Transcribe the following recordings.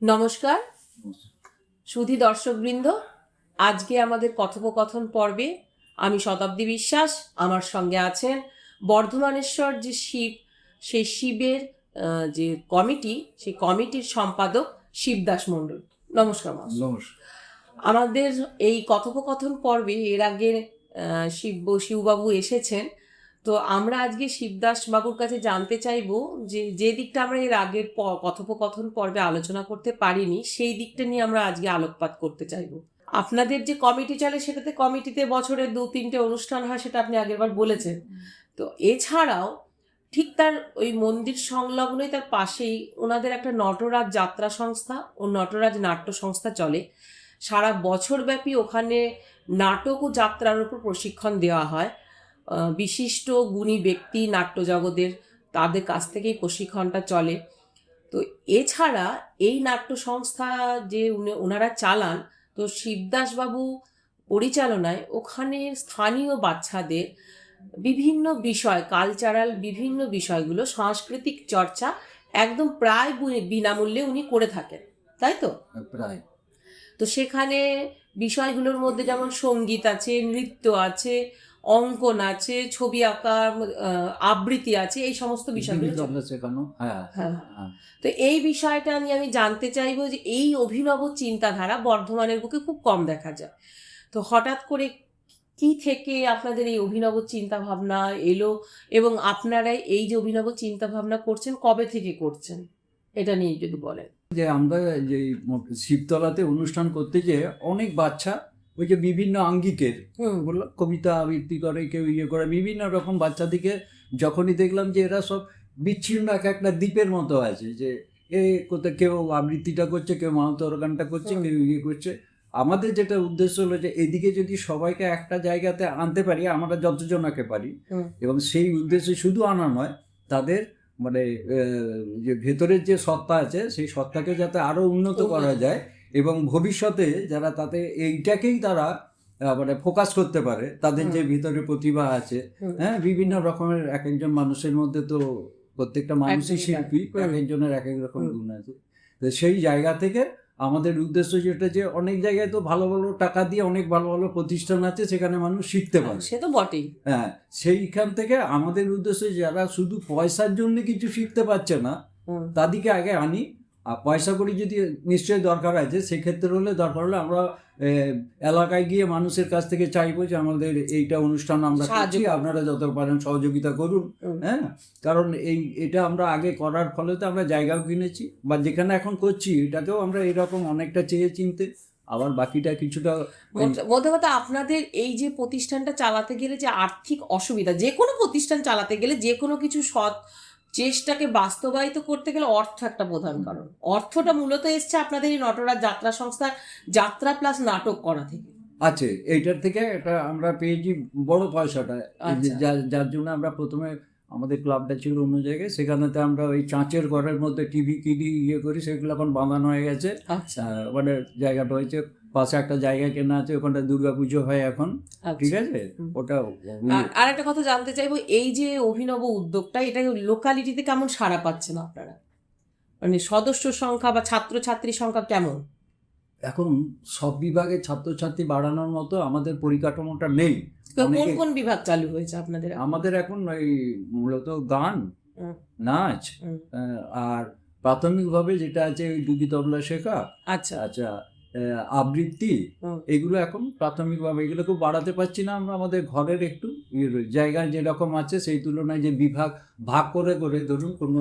নমস্কার সুধী দর্শকবৃন্দ, আজকে আমাদের কথোপকথন পর্বে আমি শতাব্দী বিশ্বাস, আমার সঙ্গে আছেন বর্ধমানেশ্বর যে শিব, সেই শিবের যে কমিটি, সেই কমিটির সম্পাদক শিবদাস মণ্ডল। নমস্কার। নমস্কার। আমাদের এই কথোপকথন পর্বে এর আগে শিববাবু এসেছেন, তো আমরা আজকে শিবদাস বাবুর কাছে জানতে চাইবো যে দিকটা আমরা এর আগের কথোপকথন পর্বে আলোচনা করতে পারিনি, সেই দিকটা নিয়ে আমরা আজকে আলোকপাত করতে চাইবো। আপনাদের যে কমিটি চলে সেটাতে কমিটিতে বছরে 2-3টে অনুষ্ঠান হয়, সেটা আপনি আগেরবার বলেছেন। তো এছাড়াও ঠিক তার ওই মন্দির সংলগ্নই তার পাশেই ওনাদের একটা নটরাজ যাত্রা সংস্থা ও নটরাজ নাট্য সংস্থা চলে। সারা বছরব্যাপী ওখানে নাটক ও যাত্রার উপর প্রশিক্ষণ দেওয়া হয়। বিশিষ্ট গুণী ব্যক্তি নাট্যজগতের, তাদের কাছ থেকেই প্রশিক্ষণটা চলে। তো এছাড়া এই নাট্য সংস্থা যে ওনারা চালান, তো শিবদাসবাবু পরিচালনায় ওখানে স্থানীয় বাচ্চাদের বিভিন্ন বিষয়, কালচারাল বিভিন্ন বিষয়গুলো, সাংস্কৃতিক চর্চা একদম প্রায় বিনামূল্যে উনি করে থাকেন, তাই তো? প্রায়। তো সেখানে বিষয়গুলোর মধ্যে যেমন সঙ্গীত আছে, নৃত্য আছে, অঙ্কন আছে, ছবি আঁকা, আবৃত্তি আছে, এই সমস্ত বিষয়গুলো শেখানো। হ্যাঁ। তো এই বিষয়টা নিয়ে আমি জানতে চাইবো যে এই অভিনব চিন্তাধারা বর্ধমানের বুকে খুব কম দেখা যায়। তো হঠাৎ করে কি থেকে আপনাদের এই অভিনব চিন্তা ভাবনা এলো, এবং আপনারা এই যে অভিনব চিন্তা ভাবনা করছেন কবে থেকে করছেন, এটা নিয়ে যদি বলেন। যে আমরা যে শিবতলাতে অনুষ্ঠান করতে গিয়ে অনেক বাচ্চা ওই যে বিভিন্ন আঙ্গিকের বললাম, কবিতা আবৃত্তি করে, কেউ করে, বিভিন্ন রকম বাচ্চাদিকে যখনই দেখলাম যে এরা সব বিচ্ছিন্ন একটা দ্বীপের মতো আছে, যে কোথায় কেউ আবৃত্তিটা করছে, কেউ মাহাতোর গানটা করছে, কেউ করছে। আমাদের যেটা উদ্দেশ্য হলো যে এদিকে যদি সবাইকে একটা জায়গাতে আনতে পারি, আমরা যতজনাকে পারি, এবং সেই উদ্দেশ্যে শুধু আনা নয়, তাদের মানে যে ভেতরের যে সত্তা আছে সেই সত্তাকে যাতে আরো উন্নত করা যায়, এবং ভবিষ্যতে যারা তাতে এইটাকেই তারা মানে ফোকাস করতে পারে, তাদের যে ভিতরে প্রতিভা আছে। হ্যাঁ, বিভিন্ন রকমের এক একজন মানুষের মধ্যে তো প্রত্যেকটা মানুষই শিল্পী, এক একজনের এক এক রকম গুণ আছে। তো সেই জায়গা থেকে আমাদের উদ্দেশ্য যেটা, যে অনেক জায়গায় তো ভালো ভালো টাকা দিয়ে অনেক ভালো ভালো প্রতিষ্ঠান আছে, সেখানে মানুষ শিখতে পারে, সে তো বটেই। হ্যাঁ, সেইখান থেকে আমাদের উদ্দেশ্য যারা শুধু পয়সার জন্য কিছু শিখতে পারছে না তাদেরকে আগে আনি। আর পয়সা করে যদি নিশ্চয়ই দরকার আছে, সেক্ষেত্রে হলে দরকার হলে আমরা এলাকায় গিয়ে মানুষের কাছ থেকে চাইবো যে আমাদের এইটা অনুষ্ঠান আমরা করছি, আপনারা যত পারেন সহযোগিতা করুন। হ্যাঁ, কারণ এটা আমরা আগে করার ফলে তো আমরা জায়গাও কিনেছি, বা যেখানে এখন করছি এটাকেও আমরা এরকম অনেকটা চেয়ে চিনতে, আবার বাকিটা কিছুটা। মধ্যে কথা, আপনাদের এই যে প্রতিষ্ঠানটা চালাতে গেলে যে আর্থিক অসুবিধা, যে কোনো প্রতিষ্ঠান চালাতে গেলে, যে কোনো কিছু সৎ চেষ্টাকে বাস্তবায়িত করতে গেলে অর্থ একটা প্রধান কারণ। অর্থটা মূলত এসছে আপনাদের এই নটরাজ যাত্রা সংস্থার যাত্রা প্লাস নাটক করা থেকে। আছে, এইটার থেকে এটা আমরা পেয়েছি বড় পয়সাটা, যার জন্য আমরা প্রথমে আমাদের ক্লাবটা ছিল অন্য জায়গায়, সেখানেতে আমরা ওই চাঁচের ঘরের মধ্যে টিভি করি, সেগুলো এখন বাঁধানো হয়ে গেছে। মানে জায়গাটা হয়েছে, পাশে একটা জায়গা কেনা আছে, ওখানটা দুর্গাপুজো হয় এখন। ঠিক আছে, ওটা। আর একটা কথা জানতে চাইবো, এই যে অভিনব উদ্যোগটা, এটা লোকালিটিতে কেমন সাড়া পাচ্ছেন আপনারা? মানে সদস্য সংখ্যা বা ছাত্রছাত্রী সংখ্যা কেমন? এখন সব বিভাগে ছাত্রছাত্রী বাড়ানোর মতো আমাদের পরিকাঠামোটা নেই। কোন কোন বিভাগ চালু হয়েছে আপনাদের? আমাদের এখন ওই মূলত গান, নাচ, আর প্রাথমিকভাবে যেটা আছে ওই ডুগি তবলা শেখা, আচ্ছা, আবৃত্তি, এগুলো এখন প্রাথমিকভাবে, এগুলো খুব বাড়াতে পারছি না আমরা। আমাদের ঘরের একটু জায়গায় যেরকম আছে সেই তুলনায় যে বিভাগ ভাগ করে ধরুন কোনো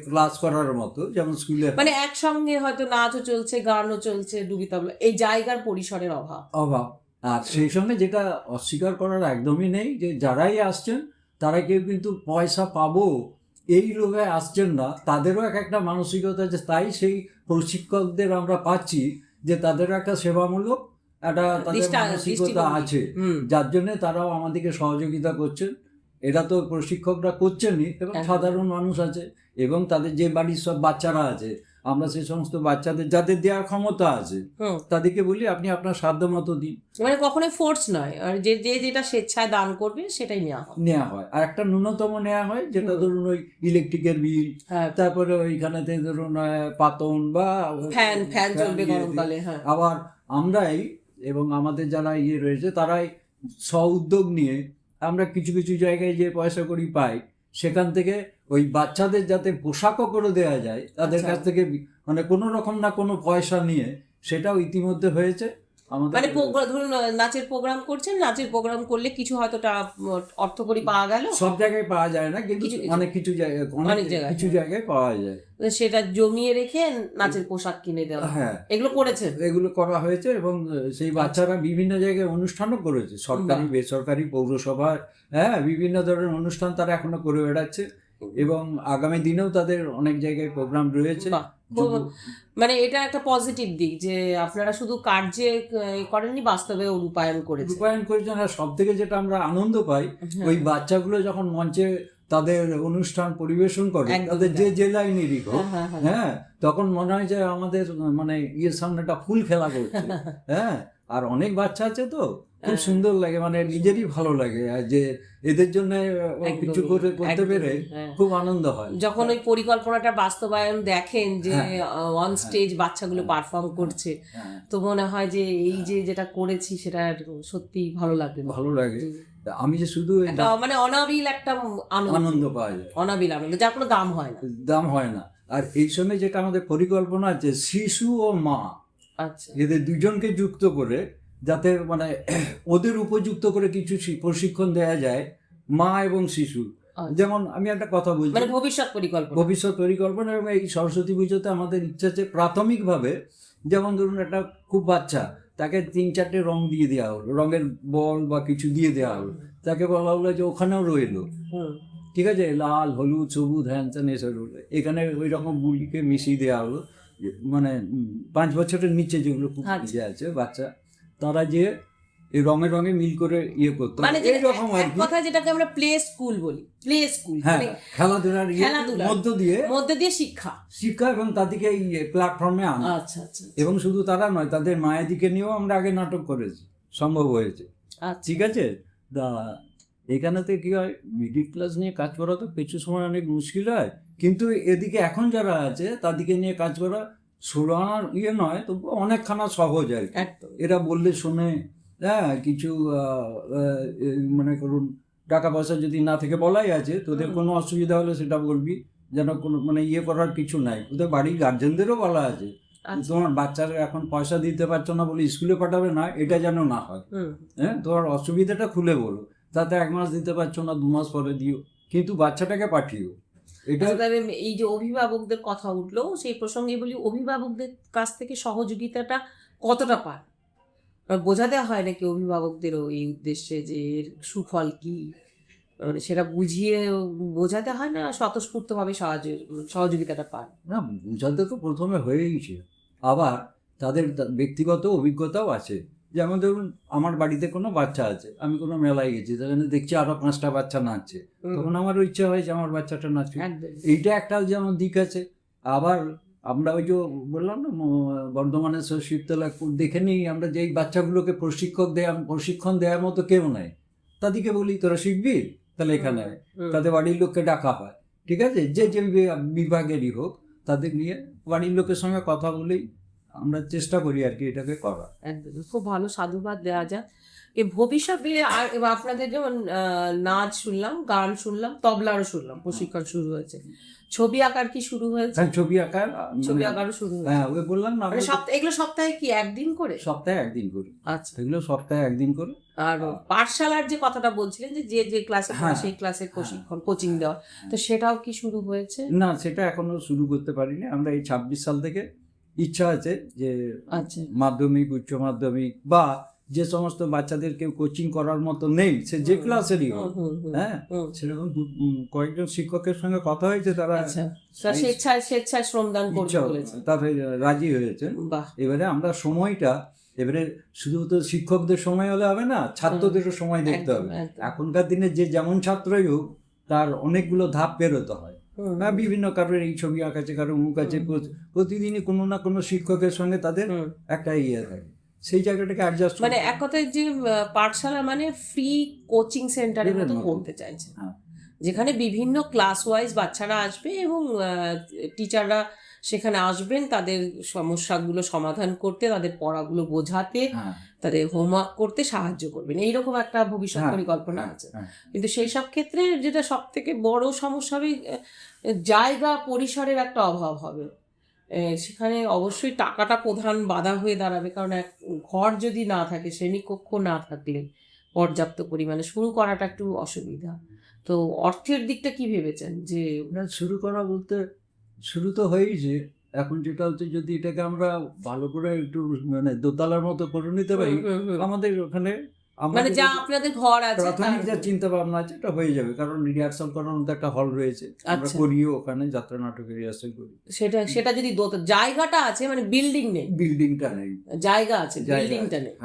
ক্লাস করার মতো, যেমন স্কুলে মানে একসঙ্গে হয়তো নাচও চলছে, গানও চলছে, ডুগি তবলা, এই জায়গার পরিসরের অভাব। আর সেই সঙ্গে যেটা অস্বীকার করার একদমই নেই, যে যারাই আসছেন তারা কেউ কিন্তু পয়সা পাবো এই লোভে আসছেন না, তাদেরও একটা মানসিকতা আছে। তাই সেই প্রশিক্ষকদের আমরা পাচ্ছি যে তাদেরও একটা সেবামূলক একটা তাদের মানসিকতা আছে, যার জন্য তারাও আমাদেরকে সহযোগিতা করছেন। এরা তো প্রশিক্ষকরা করছেনই, এবং সাধারণ মানুষ আছে, এবং তাদের যে বাড়ির সব বাচ্চারা আছে, আমরা সেই সমস্ত বাচ্চাদের যাদের দেওয়ার ক্ষমতা আছে তাদেরকে বলি আপনি আপনার সাধ্য মতো দিন। মানে কখনোই ফোর্স নয়, আর যে যে যেটা স্বেচ্ছায় দান করবে সেটাই নেওয়া হয়। আর একটা ন্যূনতম নেওয়া হয়, যেটা ধরুন ওই ইলেকট্রিকের বিল, তারপরে ওইখানেতে ধরুন পাতন বা ফ্যান চলবে গরমকালে। আবার আমরাই এবং আমাদের যারা রয়েছে তারাই উদ্যোগ নিয়ে আমরা কিছু কিছু জায়গায় যে পয়সা কড়ি পাই সেখান থেকে ওই বাচ্চাদের যাতে পোশাকও করে দেওয়া যায় তাদের কাছ থেকে, মানে কোনো রকম না কোনো পয়সা নিয়ে, সেটাও ইতিমধ্যে হয়েছে আমাদের। মানে ধরুন নাচের প্রোগ্রাম করছেন, নাচের প্রোগ্রাম করলে কিছু হয়তো অর্থকড়ি পাওয়া গেল, সব জায়গায় পাওয়া যায় না কিন্তু অনেক কিছু জায়গায় কিছু জায়গায় পাওয়া যায়, সেটা জমিয়ে রেখে নাচের পোশাক কিনে দেওয়া। এগুলো করেছেন? এগুলো করা হয়েছে এবং সেই বাচ্চারা বিভিন্ন জায়গায় অনুষ্ঠানও করেছে, সরকারি বেসরকারি পৌরসভা, বিভিন্ন ধরনের অনুষ্ঠান তারা এখনো করে বেড়াচ্ছে এবং আগামী দিনেও তাদের অনেক জায়গায় প্রোগ্রাম রয়েছে। মানে এটা একটা পজিটিভ দিক যে আপনারা শুধু কার্যে করেননি, বাস্তবে রূপায়ণ করেছেন। আর সব থেকে যেটা আমরা আনন্দ পাই, ওই বাচ্চাগুলো যখন মঞ্চে তাদের অনুষ্ঠান পরিবেশন করে, তাদের যে লাইনেরই হোক, তখন মনে হয় যে আমাদের মানে সামনে একটা ফুল খেলা করছে। আর অনেক বাচ্চা আছে তো খুব সুন্দর লাগে, মানে নিজেরই ভালো লাগে যে এদের জন্য কিছু করতে পেরে খুব আনন্দ হয়। যখন ওই পরিকল্পনাটা বাস্তবায়ন দেখেন যে অন স্টেজ বাচ্চাগুলো পারফর্ম করছে, তো মনে হয় যে এই যে যেটা করেছি সেটা সত্যি ভালো লাগে। আমি যে শুধু মানে অনাবিল একটা আনন্দ পাওয়া যায়, অনাবিল আনন্দ, যার কোনো দাম হয় না। আর এই সময় যেটা আমাদের পরিকল্পনা আছে, শিশু ও মা, এদের দুজনকে যুক্ত করে যাতে মানে ওদের উপযুক্ত করে কিছু প্রশিক্ষণ দেওয়া যায় মা এবং শিশু। যেমন আমি একটা কথা বলছি, মানে ভবিষ্যৎ পরিকল্পনা এবং এই সরস্বতী পুজোতে আমাদের ইচ্ছা আছে প্রাথমিকভাবে, যেমন ধরুন একটা খুব বাচ্চা, তাকে 3-4টে রং দিয়ে দেওয়া হলো, রঙের বল বা কিছু দিয়ে দেওয়া হলো, তাকে বলা হলো যে ওখানেও রইলো, ঠিক আছে, লাল হলুদ সবুজ হ্যান ত্যান এসব, এখানে ওই রকম বুলিকে মিশিয়ে দেওয়া হলো। মানে 5 বছরের নিচে যেগুলো আছে বাচ্চা, তারা যে এই রঙে মিল করে করতে, মানে এরকম কথা যেটাকে আমরা প্লে স্কুল বলি, খেলাধুলার মধ্যে দিয়ে শিক্ষা এবং তাদেরকে এই প্ল্যাটফর্মে আনা। এবং শুধু তারা নয়, তাদের মায়েদিকে নিয়েও আমরা আগে নাটক করেছি, সম্ভব হয়েছে। ঠিক আছে, এখানেতে কি হয়, মিডিল ক্লাস নিয়ে কাজ করা তো কিছু সময় অনেক মুশকিল হয়, কিন্তু এদিকে এখন যারা আছে তাদেরকে নিয়ে কাজ করা 16 আনার নয়, তবু অনেকখানা সহজ আর কি। এরা বললে শোনে, কিছু মনে করুন টাকা পয়সা যদি না থেকে বলাই আছে, তোদের কোনো অসুবিধা হলে সেটা বলবি, যেন কোনো মানে করার কিছু নাই। ওদের বাড়ির গার্জেনদেরও বলা আছে, তোমার বাচ্চারা এখন পয়সা দিতে পারছো না বলে স্কুলে পাঠাবে না, এটা যেন না হয়। তোমার অসুবিধাটা খুলে বলো, তাতে 1 মাস দিতে পারছো না, 2 মাস পরে দিও, কিন্তু বাচ্চাটাকে পাঠিও। এটা এই যে অভিভাবকদের কথা উঠলো, সেই প্রসঙ্গে বলি, অভিভাবকদের কাছ থেকে সহযোগিতাটা কতটা পায়? বোঝাতে হয় নাকি অভিভাবকদেরও এই উদ্দেশ্যে যে এর সুফল কি, মানে সেটা বুঝিয়ে বোঝাতে হয় না স্বতঃস্ফূর্তভাবে সহযোগিতাটা পায়? না, বোঝাতে তো প্রথমে হয়েইছে, আবার তাদের ব্যক্তিগত অভিজ্ঞতাও আছে। যেমন ধরুন আমার বাড়িতে কোনো বাচ্চা আছে, আমি কোনো মেলায় গেছি, সেখানে দেখছি আরো 5টা বাচ্চা নাচছে, তখন আমারও ইচ্ছা হয় যে আমার বাচ্চাটা নাচবে। এইটা একটা যেমন দিক আছে। আবার আমরা ওই যে বললাম না, বর্ধমানের শিবতলা দেখে নিই আমরা, যেই বাচ্চাগুলোকে প্রশিক্ষণ দেওয়ার মতো কেউ নাই, তাদেরকে বলি তোরা শিখবি, তাহলে এখানে তাদের বাড়ির লোককে ডাকা হয়, ঠিক আছে, যে বিভাগেরই হোক, তাদের নিয়ে বাড়ির লোকের সঙ্গে কথা বলেই আমরা চেষ্টা করি আর কি এটাকে করা। খুব ভালো, সাধুবাদ দেওয়া যায়। ভবিষ্যতে আপনাদের যেমন নাচ শুনলাম, গান শুনলাম, তবলারও শুনলাম প্রশিক্ষণ শুরু হয়েছে, ছবি আঁকার কি শুরু হয়েছে? ছবি আঁকারও শুরু হয়েছে। ওই বললাম না, এগুলো সপ্তাহে কি একদিন করে? সপ্তাহে একদিন করে। আচ্ছা, এগুলো সপ্তাহে একদিন করে। আর পাঠশালার যে কথাটা বলছিলেন যে যে ক্লাসে সেই ক্লাসের প্রশিক্ষণ কোচিং দেওয়া, তো সেটাও কি শুরু হয়েছে? না, সেটা এখনো শুরু করতে পারিনি। আমরা এই 26 সাল থেকে ইচ্ছা আছে যে মাধ্যমিক, উচ্চ মাধ্যমিক বা যে সমস্ত বাচ্চাদের কেউ কোচিং করার মতো নেই, সে যে ক্লাসেরই হোক, সেরকম কয়েকজন শিক্ষকের সঙ্গে কথা হয়েছে, তারা স্বেচ্ছায় শ্রমদান করতে বলেছে, তারা রাজি হয়েছে। এবারে আমরা সময়টা, এবারে শুধু তো শিক্ষকদের সময় হলে হবে না, ছাত্রদেরও সময় দেখতে হবে। এখনকার দিনে যে যেমন ছাত্রই হোক, তার অনেকগুলো ধাপ পেরোতে হয়। বিভিন্ন কারোর এই ছবি আঁকাছে, কারো মুখ আছে, প্রতিদিনই কোনো না কোনো শিক্ষকের সঙ্গে তাদের একটা ইয়ে থাকে, সেই জায়গাটাকে অ্যাডজাস্ট মানে এক কথায় যে পাঠশালা মানে ফ্রি কোচিং সেন্টারের মতো করতে চাইছে, যেখানে বিভিন্ন ক্লাস ওয়াইজ বাচ্চারা আসবে এবং টিচাররা সেখানে আসবেন তাদের সমস্যাগুলো সমাধান করতে, তাদের পড়াগুলো বোঝাতে, তাদের হোমওয়ার্ক করতে সাহায্য করবেন, এইরকম একটা ভবিষ্যৎ পরিকল্পনা আছে। কিন্তু সেই সব ক্ষেত্রে যেটা সব থেকে বড় সমস্যা হবে, জায়গা পরিসরের একটা অভাব হবে। সেখানে অবশ্যই টাকাটা প্রধান বাধা হয়ে দাঁড়াবে, কারণ এক ঘর যদি না থাকে, শ্রেণীকক্ষ না থাকলে পর্যাপ্ত পরিমাণে শুরু করাটা একটু অসুবিধা। তো অর্থের দিকটা কি ভেবেছেন? যে শুরু করা বলতে শুরু তো হয়েইছে, এখন যেটা হচ্ছে যদি এটাকে আমরা ভালো করে একটু মানে দোতলার মতো করে নিতে পারি, আমাদের ওখানে মানে যা আপনাদের ঘর আছে প্রাথমিক যা চিন্তা ভাবনা আছে এটা হয়ে যাবে, কারণ রিহার্সাল করার মতো একটা হল রয়েছে, আমরা করিও ওখানে যাত্রা নাটকের রিহার্সাল করি। সেটা যদি জায়গাটা আছে, মানে বিল্ডিং নেই, বিল্ডিংটা নেই, জায়গা আছে, বিল্ডিংটা নেই,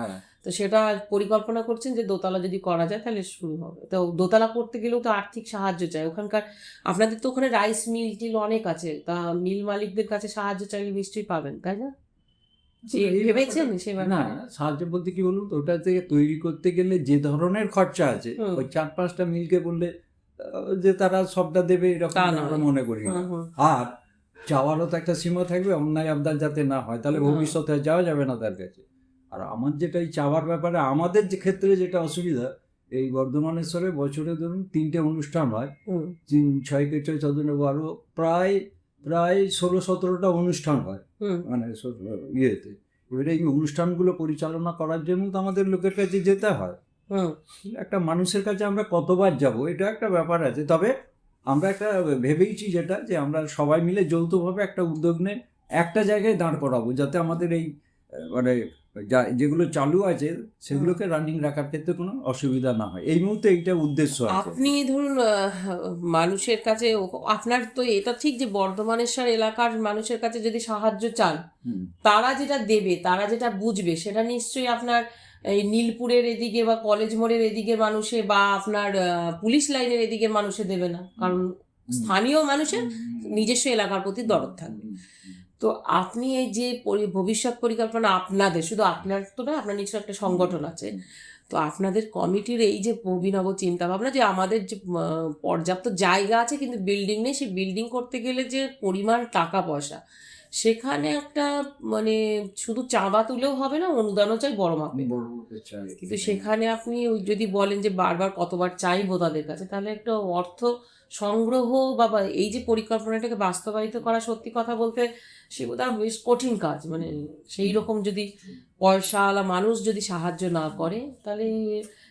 তো সেটা পরিকল্পনা করছেন যে দোতলা যদি করা যায় তাহলে শুরু হবে। তো দোতলা করতে গেলেও তো আর্থিক সাহায্য চাই, ওখানকার আপনাদের তো ওখানে রাইস মিল টিল অনেক আছে, তা মিল মালিকদের কাছে সাহায্য চাইলে নিশ্চয়ই পাবেন, তাই না? ভেবেছেন সেবার? না, সাহায্য বলতে কি বলুন তো, ওটা থেকে তৈরি করতে গেলে যে ধরনের খরচা আছে, ওই 4-5টা মিলকে বললে যে তারা সবটা দেবে এরকম আমরা মনে করি না। আর যাওয়ারও তো একটা সীমা থাকবে, অন্যায় আবদার যাতে না হয়, তাহলে ভবিষ্যতে যাওয়া যাবে না তার কাছে। আর আমার যেটা এই চাওয়ার ব্যাপারে আমাদের যে ক্ষেত্রে যেটা অসুবিধা, এই বর্ধমানেশ্বরে বছরে ধরুন 3টে অনুষ্ঠান হয়, 6 × 14 প্রায় 16-17টা অনুষ্ঠান হয়, মানে ইয়েতে। এবারে এই অনুষ্ঠানগুলো পরিচালনা করার জন্য তো আমাদের লোকের কাছে যেতে হয়, একটা মানুষের কাছে আমরা কতবার যাব, এটা একটা ব্যাপার আছে। তবে আমরা একটা ভেবেইছি যেটা, যে আমরা সবাই মিলে যৌথভাবে একটা উদ্যোগ নিয়ে একটা জায়গায় দাঁড় করাবো, যাতে আমাদের এই মানে যেগুলো চালু আছে সেগুলোকে রানিং রাখার ক্ষেত্রে কোনো অসুবিধা না হয়, এই মুহূর্তে এইটা উদ্দেশ্য আছে। আপনি ধরুন মানুষের কাছে, আপনার তো এটা ঠিক যে বর্ধমানেশ্বর এলাকার মানুষের কাছে যদি সাহায্য চান, তারা যেটা দেবে, তারা যেটা বুঝবে, সেটা নিশ্চয়ই আপনার এই নীলপুরের এদিকে বা কলেজ মোড়ের এদিকে মানুষে বা আপনার পুলিশ লাইনের এদিকে মানুষে দেবে না, কারণ স্থানীয় মানুষের নিজস্ব এলাকার প্রতি দরদ থাকবে। তো আপনি এই যে ভবিষ্যৎ পরিকল্পনা আপনাদের, শুধু আপনার তো না, আপনার নিশ্চয় একটা সংগঠন আছে, তো আপনাদের কমিটির এই যে অভিনব চিন্তা ভাবনা যে আমাদের যে পর্যাপ্ত জায়গা আছে কিন্তু বিল্ডিং নেই, সেই বিল্ডিং করতে গেলে যে পরিমাণ টাকা পয়সা, সেখানে একটা মানে শুধু চাঁদা তুলেও হবে না, অনুদানও চাই বড় মাপে। কিন্তু সেখানে আপনি যদি বলেন যে বারবার কতবার চাইবো তাদের কাছে, তাহলে একটা অর্থ সংগ্রহ বা এই যে পরিকল্পনাটাকে বাস্তবায়িত করা, সত্যি কথা বলতে সেগুলো বেশ কঠিন কাজ। মানে সেই রকম যদি পয়সাওয়ালা মানুষ যদি সাহায্য না করে, তাহলে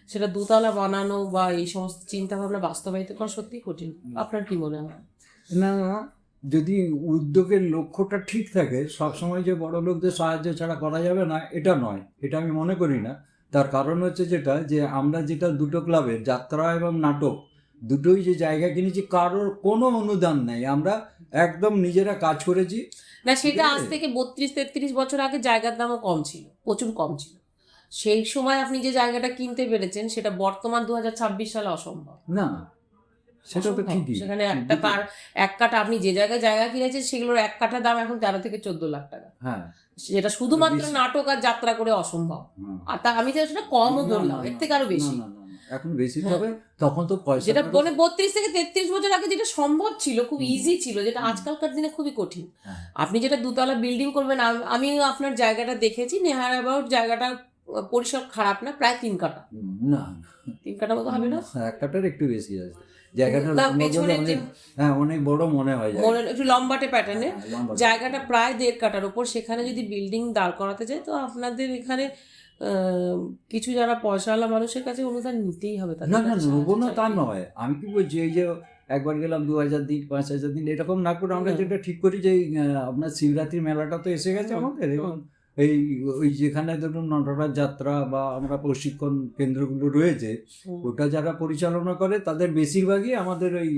সেটা দোতলা বানানো বা এই সমস্ত চিন্তা ভাবনা বাস্তবায়িত করা সত্যি কঠিন। আপনার কি মনে হয়? না, যদি উদ্যোগের লক্ষ্যটা ঠিক থাকে, সবসময় যে বড় লোকদের সাহায্য ছাড়া করা যাবে না এটা নয়, এটা আমি মনে করি না। তার কারণ হচ্ছে যেটা, যে আমরা যেটা দুটো ক্লাবের যাত্রা এবং নাটক দুটোই যে জায়গা কিনেছি, কারোর কোনো অনুদান নেই, আমরা একদম নিজেরা কাজ করেছি। না, সেটা আজ থেকে 32-33 বছর আগে জায়গার দামও কম ছিল, প্রচুর কম ছিল। সেই সময় আপনি যে জায়গাটা কিনতে পেরেছেন, সেটা বর্তমান 2026 সালে অসম্ভব। না, সেটা তো ঠিকই। সেখানে এক কাঠা আপনি যে জায়গায় জায়গা কিনেছেন, সেগুলোর এক কাঠা দাম এখন 13 থেকে 14 লাখ টাকা। হ্যাঁ, যেটা শুধুমাত্র নাটক আর যাত্রা করে অসম্ভব। আর তা আমি তো সেটা কমও বললাম, এর থেকে আরো বেশি। এখন বেশি হবে, তখন তো পয়সা, যেটা মানে 32 থেকে 33 বছর আগে যেটা সম্ভব ছিল, খুব ইজি ছিল, যেটা আজকালকার দিনে খুবই কঠিন। আপনি যেটা দুতলা বিল্ডিং করবেন, আমি আপনার জায়গাটা দেখেছি, নেহার অ্যাবাউট জায়গাটা পরিসর খারাপ না, প্রায় 3 কাঠা। না, 3 কাঠা মতো হবে না, 1 কাঠার একটু বেশি আছে জায়গাটা, অনেক বড় মনে হয়, একটু লম্বাটে প্যাটার্নে জায়গাটা প্রায় 1.5 কাঠার উপর। সেখানে যদি বিল্ডিং দাঁড় করাতে যায়, তো আপনাদের এখানে কিছু যারা পয়সাওয়ালা মানুষের কাছে অনুদান নিতেই হবে। না না, নেবো না তা নয়, আমি কি বলছি, এই যে একবার গেলাম 2000 দিন 5000 দিন এরকম না করে আমরা যেটা ঠিক করি যে আপনার শিবরাত্রি মেলাটা তো এসে গেছে আমাদের, এবং ওই যেখানে ধরুন নটরাজ যাত্রা বা আমরা প্রশিক্ষণ কেন্দ্রগুলো রয়েছে, ওটা যারা পরিচালনা করে তাদের বেশিরভাগই আমাদের ওই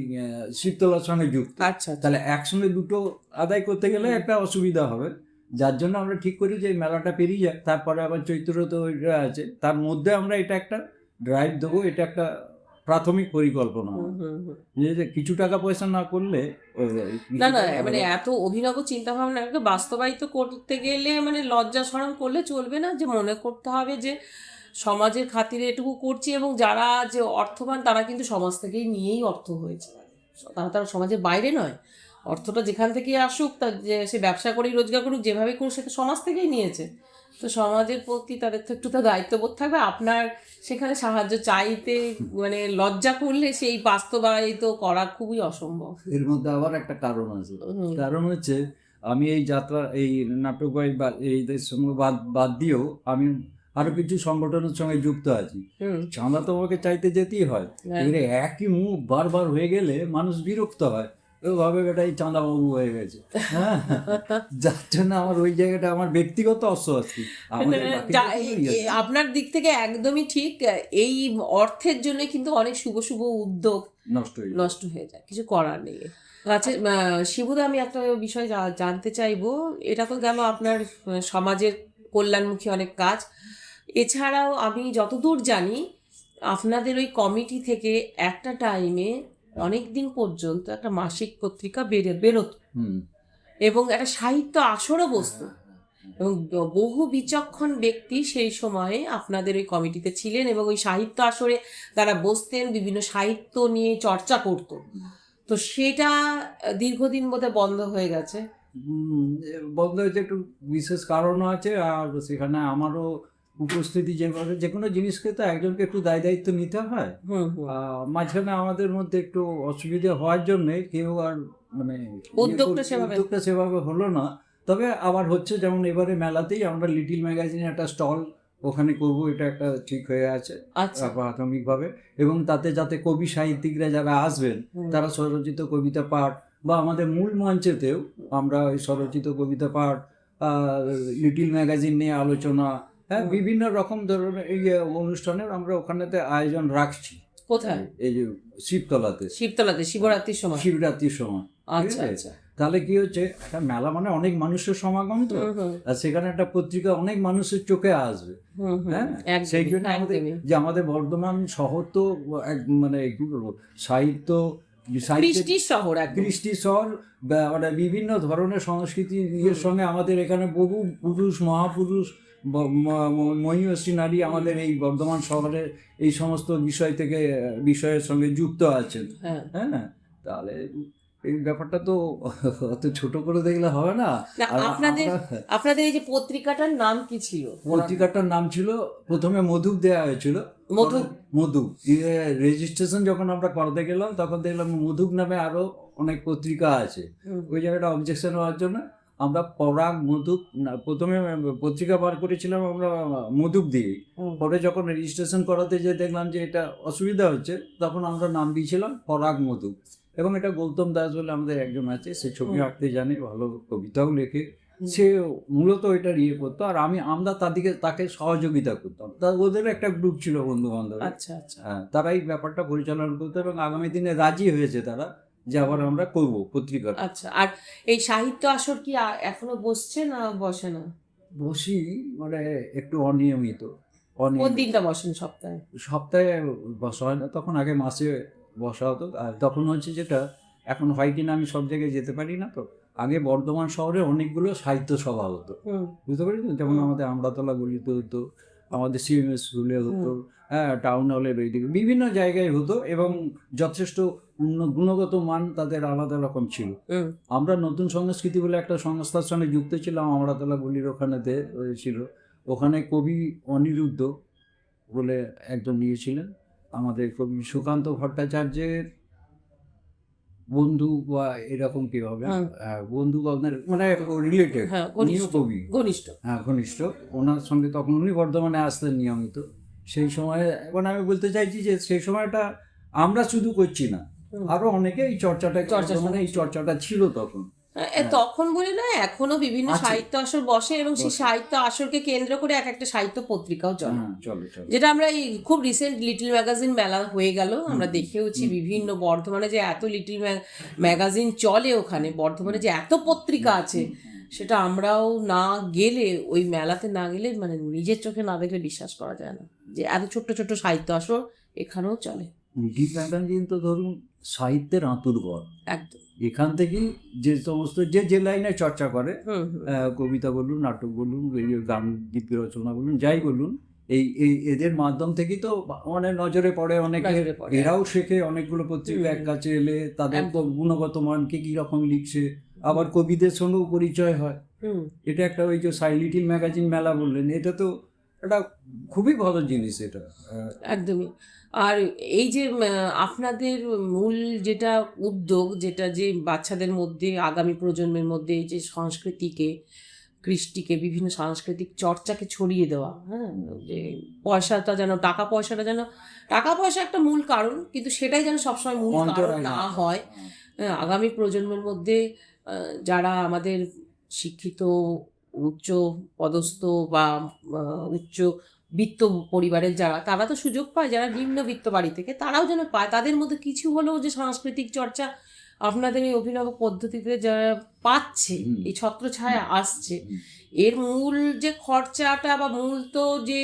শিবতলার সঙ্গে যুক্ত। আচ্ছা, তাহলে একসঙ্গে দুটো আদায় করতে গেলে একটা অসুবিধা হবে, যার জন্য আমরা ঠিক করি যে মেলাটা পেরিয়ে যায়, তারপরে আবার চৈত্র তো ওইটা আছে, তার মধ্যে আমরা এটা একটা ড্রাইভ দেবো, এটা একটা প্রাথমিক পরিকল্পনা, যে কিছু টাকা পয়সা না করলে না না, মানে এত অভিনব চিন্তা ভাবনাকে বাস্তবায়িত করতে গেলে মানে লজ্জা শরম করলে চলবে না, যে মনে করতে হবে যে সমাজের খাতিরে এটুকু করছি, এবং যারা যে অর্থবান তারা কিন্তু সমাজ থেকেই নিয়েই অর্থ হয়েছে, তারা সমাজের বাইরে নয়। অর্থটা যেখান থেকেই আসুক, তার যে সে ব্যবসা করেই রোজগার করুক, যেভাবে করুক, সেটা সমাজ থেকেই নিয়েছে। তো সমাজের প্রতি তাদের তো একটু তো দায়িত্ববোধ থাকবে। আপনার সেখানে সাহায্য চাইতে মানে লজ্জা করলে সেই বাস্তবায়িত করা খুবই অসম্ভব। এর মধ্যে আবার একটা কারণ আছে। কারণ হচ্ছে আমি এই যাত্রা, এই নাটক বা এইদের সঙ্গে বাদ দিয়েও আমি আরো কিছু সংগঠনের সঙ্গে যুক্ত আছি। চাঁদা তো আমাকে চাইতে যেতেই হয়। এবারে একই মুখ বারবার হয়ে গেলে মানুষ বিরক্ত হয়, ভাবে এটাই চাঁদাবাবু হয়ে গেছে। হ্যাঁ, যার জন্য আমার ওই জায়গাটা আমার ব্যক্তিগত অস্বস্তি। আপনার দিক থেকে একদমই ঠিক। এই অর্থের জন্য কিন্তু অনেক শুভ শুভ উদ্যোগ নষ্ট হয়ে যায়, কিছু করার নেই। আচ্ছা শিবুদা, আমি একটা বিষয় জানতে চাইবো। এটা তো গেল আপনার সমাজের কল্যাণমুখী অনেক কাজ, এছাড়াও আমি যতদূর জানি আপনাদের ওই কমিটি থেকে একটা টাইমে অনেক দিন পর্যন্ত একটা মাসিক পত্রিকা বেরোত, এবং একটা সাহিত্য আসরও বসত, এবং বহু বিচক্ষণ ব্যক্তি সেই সময়ে আপনাদের ওই কমিটিতে ছিলেন, এবং ওই সাহিত্য আসরে তারা বসতেন, বিভিন্ন সাহিত্য নিয়ে চর্চা করত। তো সেটা দীর্ঘদিন বোধহয় বন্ধ হয়ে গেছে। বন্ধ হয়েছে, একটু বিশেষ কারণও আছে, আর সেখানে আমারও উপস্থিতি যেভাবে যে কোনো জিনিসকে তো একজনকে একটু দায়িত্ব নিতে হয়। মাঝখানে আমাদের মধ্যে একটু অসুবিধা হওয়ার জন্যে কেউ আর মানে উদ্যোগটা সেভাবে হলো না। তবে আবার হচ্ছে, যেমন এবারে মেলাতেই আমরা লিটিল ম্যাগাজিনে একটা স্টল ওখানে করব, এটা একটা ঠিক হয়ে আছে প্রাথমিকভাবে। এবং তাতে যাতে কবি সাহিত্যিকরা যারা আসবেন তারা স্বরচিত কবিতা পাঠ, বা আমাদের মূল মঞ্চেতেও আমরা ওই স্বরচিত কবিতা পাঠ, লিটিল ম্যাগাজিন নিয়ে আলোচনা, হ্যাঁ, বিভিন্ন রকম ধরনের এই অনুষ্ঠানের আমরা ওখানেতে আয়োজন রাখছি। কোথায়? এই যে শিবতলাতে শিবরাত্রির সময়। আচ্ছা আচ্ছা। তাহলে কি হচ্ছে, একটা মেলা মানে অনেক মানুষের সমাগম, তো আর সেখানে একটা পত্রিকা অনেক মানুষের চোখে আসবে। হ্যাঁ, সেই জন্য আমাদের বর্ধমান শহর তো মানে কি বলবো, সাহিত্য কৃষ্টি শহর, মানে বিভিন্ন ধরনের সংস্কৃতির সঙ্গে আমাদের এখানে বহু পুরুষ, মহাপুরুষ, মহিষী নারী আমাদের এই বর্ধমান শহরে এই সমস্ত বিষয়ের সঙ্গে যুক্ত আছেন। হ্যাঁ না, তাহলে এই ব্যাপারটা তো অত ছোট করে দেখলে হবে না। আপনাদের এই যে পত্রিকাটার নাম কি ছিল? পত্রিকাটার নাম ছিল, প্রথমে মধু দেওয়া হয়েছিল, মধু। রেজিস্ট্রেশন যখন আমরা করতে গেলাম তখন দেখলাম মধুক নামে আরো অনেক পত্রিকা আছে। ওই জায়গাটা অবজেকশন হওয়ার জন্য আমরা পরাগ মধুক, প্রথমে পত্রিকা বার করেছিলাম আমরা মধুক দিয়ে। পরে যখন রেজিস্ট্রেশন করাতে যে দেখলাম যে এটা অসুবিধা হচ্ছে, তখন আমরা নাম দিয়েছিলাম পরাগ মধুক। এবং এটা গৌতম দাস বলে আমাদের একজন আছে, সে ছবি আঁকতে জানে, ভালো কবিতাও লেখে, সে মূলত এটা করতো, আর আমরা তাকে সহযোগিতা করতাম। ওদের একটা গ্রুপ ছিল বন্ধু বান্ধব। আচ্ছা আচ্ছা। হ্যাঁ, তারা এই ব্যাপারটা পরিচালনা করতো, এবং আগামী দিনে রাজি হয়েছে তারা যে আবার আমরা করবো পত্রিকা। আচ্ছা, আর এই সাহিত্য আসর কি এখনো বসছে না বসে না? বসি, মানে একটু অনিয়মিত। কোন দিনটা বসেন? সপ্তাহে বসা হয় না, তখন আগে মাসে বসা হতো। আর তখন হচ্ছে যেটা, এখন হয় কিনা আমি সব জায়গায় যেতে পারি না, তো আগে বর্ধমান শহরে অনেকগুলো সাহিত্য সভা হতো, বুঝতে পারছি। যেমন আমাদের আমরাতলা গলিতে হতো, আমাদের সিএমএস স্কুলে হতো, হ্যাঁ, টাউন হলের ওইদিকে বিভিন্ন জায়গায় হতো, এবং যথেষ্ট গুণগত মান তাদের আলাদা রকম ছিল। আমরা নতুন সংস্কৃতি বলে একটা সংস্থার সঙ্গে যুক্ত ছিলাম, আমরাতলা গলির ওখানেতে ছিল। ওখানে কবি অনিরুদ্ধ বলে একজন নিয়েছিলেন, আমাদের কবি সুকান্ত ভট্টাচার্যের বন্ধু বা এরকম কি হবে, বন্ধু মানে রিলেটেড, কবি ঘনিষ্ঠ। ওনার সঙ্গে তখন উনি বর্ধমানে আসতেন নিয়মিত। সেই সময়, এখন আমি বলতে চাইছি যে সেই সময়টা আমরা শুধু করছি না, আরো অনেকে এই চর্চাটা ছিল তখন। তখন বলে না, এখনো বিভিন্ন সাহিত্য আসর বসে, এবং সেই সাহিত্য আসরকে কেন্দ্র করে একটা সাহিত্য পত্রিকাও চলে, যেটা আমরা এই খুব রিসেন্ট লিটল ম্যাগাজিন মেলা হয়ে গেল, আমরা দেখেওছি বিভিন্ন বর্ধমানে যে এত লিটল ম্যাগাজিন চলে, ওখানে বর্ধমানে যে এত পত্রিকা আছে, সেটা আমরাও না গেলে, ওই মেলাতে না গেলে, মানে নিজের চোখে না দেখলে বিশ্বাস করা যায় না যে এত ছোট্ট ছোট্ট সাহিত্য আসর এখানেও চলে। উদিত নারায়ণ তো ধরুন সাহিত্যের আঁতুড়ঘর। একদম। এখান থেকেই যে সমস্ত যে লাইনে চর্চা করে, হুম হুম। কবিতা বলুন, নাটক বলুন, এই গান গীতি রচনা বলুন, যাই বলুন, এদের মাধ্যম থেকেই তো মানে নজরে পড়ে অনেকে। নজরে পড়ে। এরাও শেখে অনেকগুলো পত্রিকা এক কাছে এলে তাদের তো গুণগত মানকে কি রকম লিখছে, আবার কবিদের সঙ্গেও পরিচয় হয়। এটা একটা ওই যে লিটিল ম্যাগাজিন মেলা বললেন, এটা তো এটা খুবই ভালো জিনিস এটা। একদমই। আর এই যে আপনাদের মূল যেটা উদ্যোগ, যেটা যে বাচ্চাদের মধ্যে, আগামী প্রজন্মের মধ্যে এই যে সংস্কৃতিকে, কৃষ্টিকে, বিভিন্ন সাংস্কৃতিক চর্চাকে ছড়িয়ে দেওয়া, হ্যাঁ, যে পয়সাটা যেন, টাকা পয়সা একটা মূল কারণ, কিন্তু সেটাই যেন সবসময় মূল কারণ না হয়। আগামী প্রজন্মের মধ্যে যারা আমাদের শিক্ষিত, উচ্চ পদস্থ বা উচ্চ বিত্ত পরিবারের যারা, তারা তো সুযোগ পায়, যারা নিম্নবিত্ত বাড়ি থেকে তারাও যেন পায়, তাদের মধ্যে কিছু হলেও যে সাংস্কৃতিক চর্চা আপনাদের এই অভিনব পদ্ধতিতে যারা পাচ্ছে, এই ছত্রছায়া আসছে, এর মূল যে খরচাটা বা মূল তো যে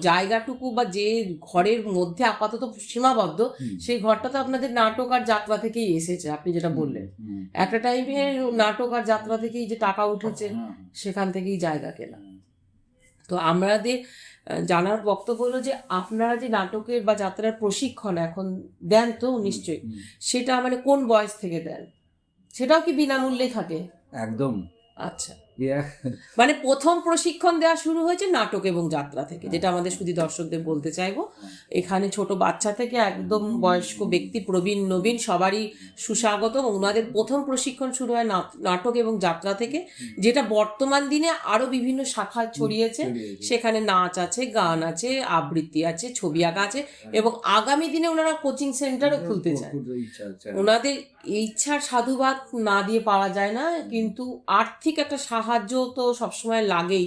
জায়গাটুকু বা যে ঘরের মধ্যে আপাতত সীমাবদ্ধ, সেই ঘরটা তো আপনাদের নাটক আর যাত্রা থেকেই এসেছে। আপনি যেটা বললেন, একটা টাইমে নাটক আর যাত্রা থেকেই যে টাকা উঠেছে, সেখান থেকেই জায়গা কেনা। তো আমাদের জানার বক্তব্য হলো যে আপনারা যে নাটকের বা যাত্রার প্রশিক্ষণ এখন দেন, তো নিশ্চয়ই সেটা মানে কোন বয়স থেকে দেন? সেটাও কি বিনামূল্যে থাকে? একদম। আচ্ছা, মানে প্রথম প্রশিক্ষণ দেওয়া শুরু হয়েছে নাটক এবং যাত্রা থেকে, যেটা আমাদের শুধু দর্শকদের বলতে চাইবো। এখানে ছোট বাচ্চা থেকে একদম বয়স্ক ব্যক্তি, প্রবীণ নবীন, সবারই সুস্বাগত। ওনাদের প্রথম প্রশিক্ষণ শুরু হয় নাটক এবং যাত্রা থেকে, যেটা বর্তমান দিনে আরো বিভিন্ন শাখায় ছড়িয়েছে। সেখানে নাচ আছে, গান আছে, আবৃত্তি আছে, ছবি আঁকা আছে, এবং আগামী দিনে ওনারা কোচিং সেন্টারও খুলতে চায়। ওনাদের ইচ্ছার সাধুবাদ না দিয়ে পাওয়া যায় না, কিন্তু আর্থিক একটা সাহায্য তো সবসময় লাগেই।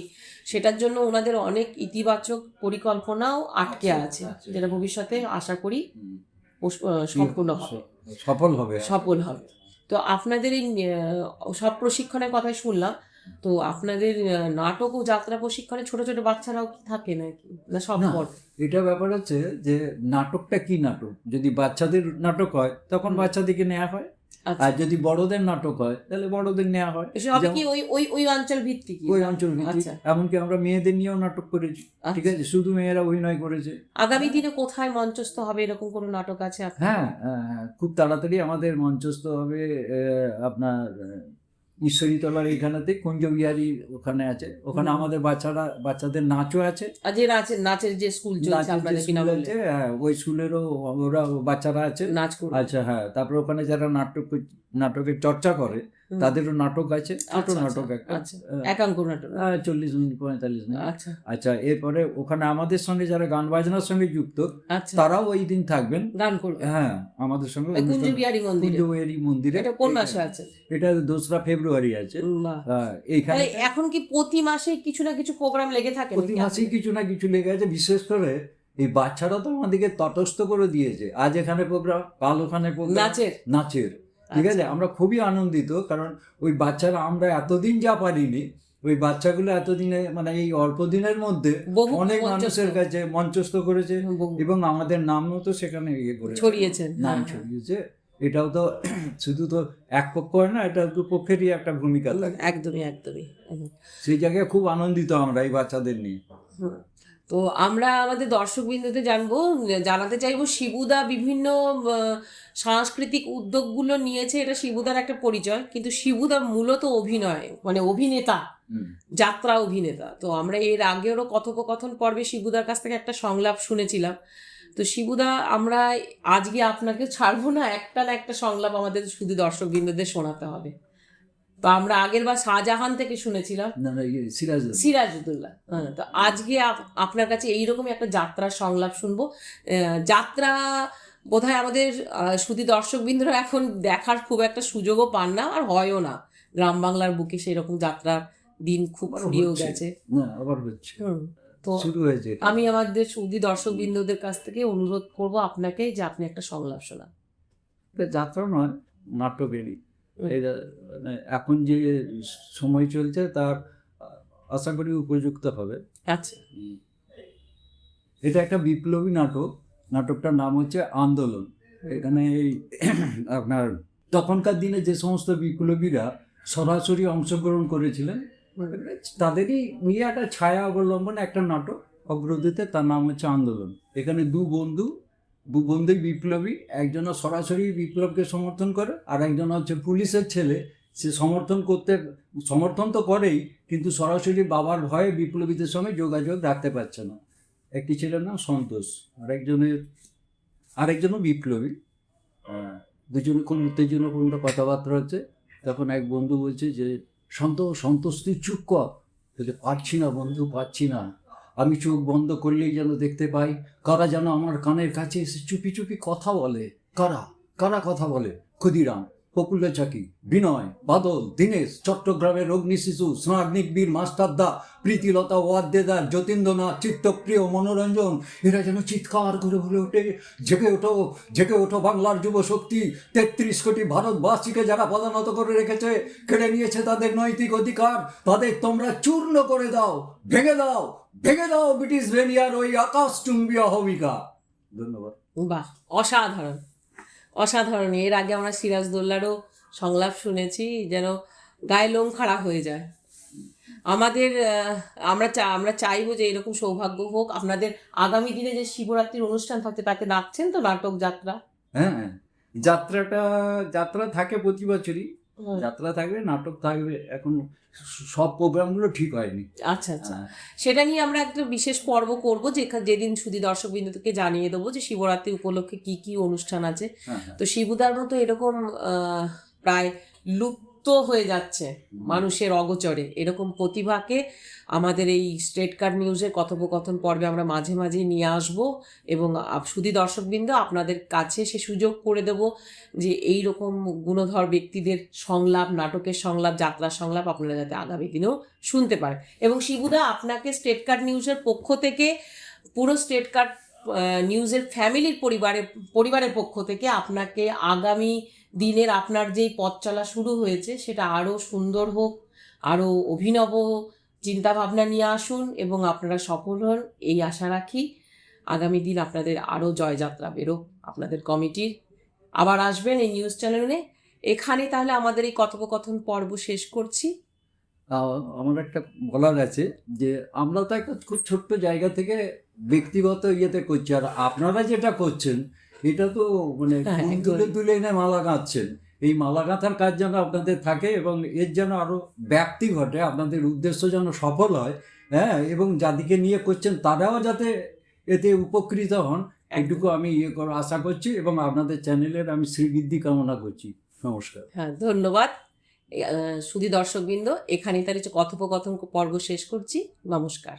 সেটার জন্য ওনাদের অনেক ইতিবাচক পরিকল্পনাও আটকে আছে, যেটা ভবিষ্যতে আশা করি সম্পূর্ণ হবে, সফল হবে। তো আপনাদের এই সব প্রশিক্ষণের কথাই শুনলাম, তো আপনাদের নাটক ও যাত্রা প্রশিক্ষণে ছোট ছোট বাচ্চারাও কি থাকে নাকি, না সব? এটা ব্যাপার হচ্ছে যে নাটকটা কি নাটক, যদি বাচ্চাদের নাটক হয় তখন বাচ্চাদেরকে নেওয়া হয়, আর যদি বড়দের নাটক হয় তাহলে বড়দের নেওয়া হয়। কি ওই অঞ্চল ভিত্তিক? ওই অঞ্চল ভিত্তিক। এমনকি আমরা মেয়েদের নিয়েও নাটক করেছি, ঠিক আছে, শুধু মেয়েরা অভিনয় করেছে। আগামী দিনে কোথায় মঞ্চস্থ হবে এরকম কোনো নাটক আছে? হ্যাঁ, খুব তাড়াতাড়ি আমাদের মঞ্চস্থ হবে আপনার ঈশ্বরীতলার এইখানেতে কুঞ্জবিহারী ওখানে আছে, ওখানে আমাদের বাচ্চাদের নাচও আছে। নাচের যে স্কুল চলছে ওই স্কুলেরও ওরা বাচ্চারা আছে নাচ। আচ্ছা, হ্যাঁ, তারপরে ওখানে যারা নাটকের চর্চা করে তাদেরও নাটক আছে, ছোট নাটক একটা, একাঙ্ক নাটক, 40 মিনিট 45 মিনিট। আচ্ছা, এরপরে ওখানে আমাদের সঙ্গে যারা গান বাজনার সঙ্গে যুক্ত তারাও ওই দিন থাকবেন, গান করবে, হ্যাঁ, আমাদের সঙ্গে কুঞ্জবিহারী মন্দিরে। এটা কোন মাসে আছে? এটা 2রা ফেব্রুয়ারি আছে। এইখানে এখন কি প্রতি মাসে কিছু না কিছু প্রোগ্রাম লেগে থাকে? প্রতি মাসেই কিছু না কিছু লেগে আছে। বিশেষ করে এই বাচ্চারা তো আমাদেরকে তটস্থ করে দিয়েছে, আজ এখানে প্রোগ্রাম, কাল ওখানে প্রোগ্রাম, নাচের, ঠিক আছে। আমরা খুবই আনন্দিত, কারণ ওই বাচ্চারা, আমরা এতদিন যা পারিনি, ওই বাচ্চাগুলো এতদিনে মানে এই অল্প দিনের মধ্যে অনেক মানুষের কাছে মঞ্চস্থ করেছে, এবং আমাদের নামও তো সেখানে ছড়িয়েছে। এটাও তো শুধু তো এক পক্ষ হয় না, এটা দু পক্ষেরই একটা ভূমিকা থাকে। একদমই। সেই জায়গায় খুব আনন্দিত আমরা এই বাচ্চাদের নিয়ে। তো আমরা আমাদের দর্শকবৃন্দদের জানাতে চাইবো, শিবুদা বিভিন্ন সাংস্কৃতিক উদ্যোগগুলো নিয়েছে, এটা শিবুদার একটা পরিচয়, কিন্তু শিবুদা মূলত অভিনয়, মানে অভিনেতা, যাত্রা অভিনেতা। তো আমরা এর আগেরও কথোপকথন পর্বে শিবুদার কাছ থেকে একটা সংলাপ শুনেছিলাম। তো শিবুদা, আমরা আজকে আপনাকে ছাড়বো না, একটা সংলাপ আমাদের শুধু দর্শকবৃন্দদের শোনাতে হবে। তো আমরা আগের বার শাহজাহান থেকে শুনেছিলাম, সিরাজউদ্দৌলা। তো আজকে আপনার কাছে এইরকমই একটা যাত্রার সংলাপ শুনবো। যাত্রা বোধহয় আমাদের শুধু দর্শকবৃন্দরা এখন দেখার খুব একটা সুযোগও পান না, আর হয়ও না। গ্রাম বাংলার বুকে সেই রকম যাত্রার দিন খুব ফুরিয়েও গেছে, তো আমি আমাদের শুধু দর্শকবৃন্দদের কাছ থেকে অনুরোধ করবো আপনাকে যে আপনি একটা সংলাপ শোনান। যাত্রা নয়, নাটকেরই। এখন যে সময় চলছে তার আশা করি উপযুক্ত হবে। আচ্ছা, এটা একটা বিপ্লবী নাটক, নাটকটার নাম হচ্ছে আন্দোলন। এখানে এই আপনার তখনকার দিনে যে সমস্ত বিপ্লবীরা সরাসরি অংশগ্রহণ করেছিলেন তাদেরই নিয়ে একটা ছায়া অবলম্বনে একটা নাটক অগ্রদূতে, তার নাম হচ্ছে আন্দোলন। এখানে দু বন্ধুই বিপ্লবী, একজন সরাসরি বিপ্লবকে সমর্থন করে আর একজন হচ্ছে পুলিশের ছেলে, সে সমর্থন তো করেই কিন্তু সরাসরি বাবার ভয়ে বিপ্লবীদের সঙ্গে যোগাযোগ রাখতে পারছে না। একটি ছেলের নাম সন্তোষ, আরেকজনও বিপ্লবী। দুজনে কোন উত্তেজনাপূর্ণ কথাবার্তা হচ্ছে। তখন এক বন্ধু বলছে যে সন্তোষ তুই চুপ কর। বলছে পারছি না বন্ধু, পারছি না, আমি চোখ বন্ধ করলেই যেন দেখতে পাই কারা যেন আমার কানের কাছে এসে চুপি চুপি কথা বলে। কারা কথা বলে? ক্ষুদিরাম, প্রফুল্ল চাকি, বিনয়, বাদল, দীনেশ, চট্টগ্রামের অগ্নি শিশু, স্নাগ্নিক বীর মাস্টারদা, প্রীতিলতা, ওয়াদ্দেদার, যতীন্দ্রনাথ, চিত্তপ্রিয়, মনোরঞ্জন, এরা যেন চিৎকার করে বলে ওঠে জেগে ওঠো বাংলার যুব শক্তি। 33 কোটি ভারতবাসীকে যারা পদানত করে রেখেছে, কেড়ে নিয়েছে তাদের নৈতিক অধিকার, তাদের তোমরা চূর্ণ করে দাও, ভেঙে দাও ব্রিটিশ ভেনিয়ার ওই আকাশচুম্বী অহমিকা। ধন্যবাদ। বাহ, অসাধারণ। এর আগে আমরা সিরাজদৌল্লারও সংলাপ শুনেছি, যেন গায়ে লোম খাড়া হয়ে যায়। আমরা চাইবো যে এরকম সৌভাগ্য হোক। আপনাদের আগামী দিনে যে শিবরাত্রির অনুষ্ঠান থাকছে তাকে ডাকছেন তো, নাটক যাত্রা? হ্যাঁ, যাত্রা থাকে প্রতি বছরই, যাত্রা থাকবে, নাটক থাকবে। এখন সব প্রোগ্রামগুলো ঠিক হয়নি। আচ্ছা, সেটা নিয়ে আমরা একটা বিশেষ পর্ব করবো, যেদিন শুধু দর্শকবৃন্দকে জানিয়ে দেবো যে শিবরাত্রি উপলক্ষে কি কি অনুষ্ঠান আছে। তো শিবুদার মতো এরকম প্রায় লুপ্ত হয়ে যাচ্ছে মানুষের অগোচরে এরকম প্রতিভাকে আমাদের এই স্ট্রেট কাট নিউজের কথোপকথন পর্বে আমরা মাঝে মাঝে নিয়ে আসব, এবং শুধু দর্শকবৃন্দ আপনাদের কাছে সে সুযোগ করে দেব যে এই রকম গুণধর ব্যক্তিদের সংলাপ, নাটকের সংলাপ, যাত্রার সংলাপ আপনারা যাতে আগামী দিনেও শুনতে পারেন। এবং শিবুদা, আপনাকে স্ট্রেট কাট নিউজের পক্ষ থেকে, পুরো স্ট্রেট কাট নিউজের ফ্যামিলির পরিবারের পক্ষ থেকে আপনাকে আগামী দিনের আপনার যেই পথ চলা শুরু হয়েছে সেটা আরও সুন্দর হোক, আরও অভিনব চিন্তাভাবনা নিয়ে আসুন এবং আপনারা সফল হন এই আশা রাখি। আগামী দিন আপনাদের আরও জয়যাত্রা বেরোক আপনাদের কমিটির। আবার আসবেন এই নিউজ চ্যানেলে। এখানে তাহলে আমাদের এই কথোপকথন পর্ব শেষ করছি। আমার একটা বলার আছে যে আমরা তো একটা খুব ছোট্ট জায়গা থেকে ব্যক্তিগত ইয়েতে করছি, আর আপনারা যেটা করছেন এটা তো মানে তুলে এনে মালা গাঁথছেন। এই মালা গাঁথার কাজ যেন আপনাদের থাকে এবং এর যেন আরো ব্যাপ্তি ঘটে, আপনাদের উদ্দেশ্য যেন সফল হয়। হ্যাঁ, এবং যাদিকে নিয়ে করছেন তারাও যাতে এতে উপকৃত হন, এইটুকু আমি আশা করছি এবং আপনাদের চ্যানেলের আমি শ্রীবৃদ্ধি কামনা করছি। নমস্কার। হ্যাঁ, ধন্যবাদ। শুধু দর্শকবৃন্দ, এখানেই তার কথোপকথন পর্ব শেষ করছি। নমস্কার।